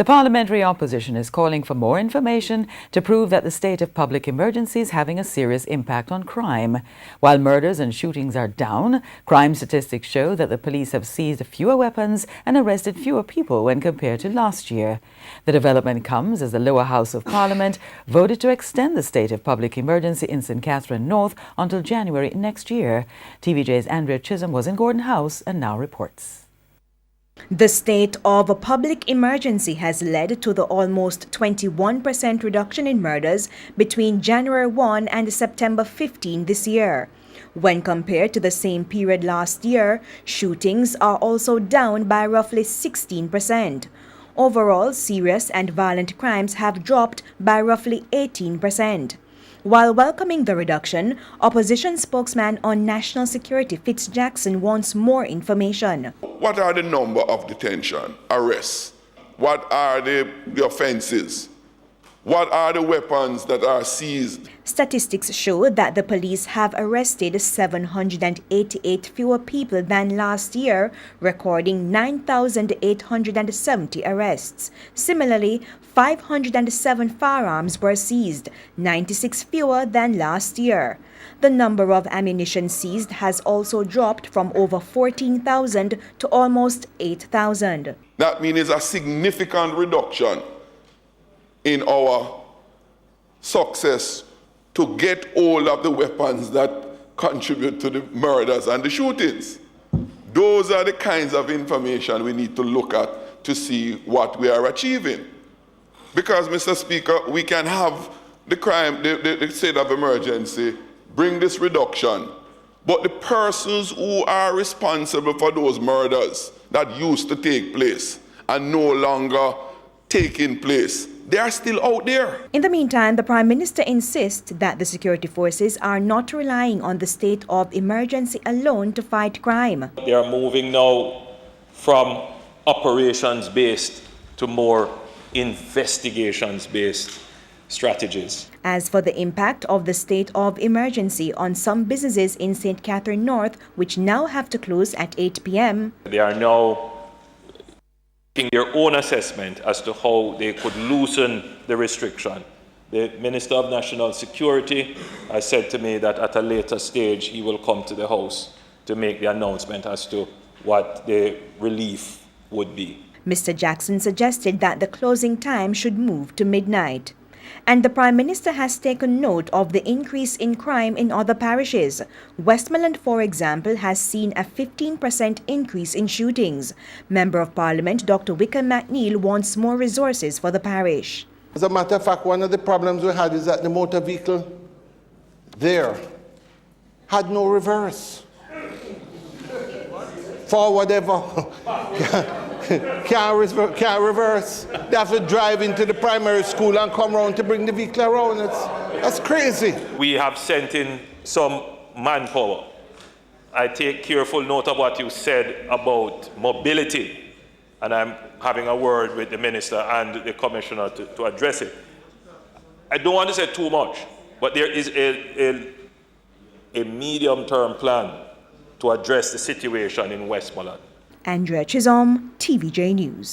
The parliamentary opposition is calling for more information to prove that the state of public emergency is having a serious impact on crime. While murders and shootings are down, crime statistics show that the police have seized fewer weapons and arrested fewer people when compared to last year. The development comes as the lower house of Parliament voted to extend the state of public emergency in St. Catherine North until January next year. TVJ's Andrea Chisholm was in Gordon House and now reports. The state of a public emergency has led to the almost 21% reduction in murders between January 1 and September 15 this year. When compared to the same period last year, shootings are also down by roughly 16%. Overall, serious and violent crimes have dropped by roughly 18%. While welcoming the reduction, opposition spokesman on national security Fitz Jackson wants more information. What are the number of detention, arrests? What are the offenses? What are the weapons that are seized? Statistics show that the police have arrested 788 fewer people than last year, recording 9,870 arrests. Similarly, 507 firearms were seized, 96 fewer than last year. The number of ammunition seized has also dropped from over 14,000 to almost 8,000. That means a significant reduction in our success to get all of the weapons that contribute to the murders and the shootings. Those are the kinds of information we need to look at to see what we are achieving. Because, Mr. Speaker, we can have the crime, the state of emergency, bring this reduction, but the persons who are responsible for those murders that used to take place and no longer taking place, they are still out there. In the meantime, the Prime Minister insists that the security forces are not relying on the state of emergency alone to fight crime. They are moving now from operations-based to more investigations-based strategies. As for the impact of the state of emergency on some businesses in St. Catherine North, which now have to close at 8 p.m. They are now making their own assessment as to how they could loosen the restriction. The Minister of National Security has said to me that at a later stage he will come to the House to make the announcement as to what the relief would be. Mr. Jackson suggested that the closing time should move to midnight. And the Prime Minister has taken note of the increase in crime in other parishes. Westmoreland, for example, has seen a 15% increase in shootings. Member of Parliament Dr. Wickham McNeil wants more resources for the parish. As a matter of fact, one of the problems we had is that the motor vehicle there had no reverse. Forward ever. Can't reverse. They have to drive into the primary school and come around to bring the vehicle around. That's crazy. We have sent in some manpower. I take careful note of what you said about mobility, and I'm having a word with the Minister and the Commissioner to address it. I don't want to say too much, but there is a medium-term plan to address the situation in Westmoreland. Andrea Chisholm, TVJ News.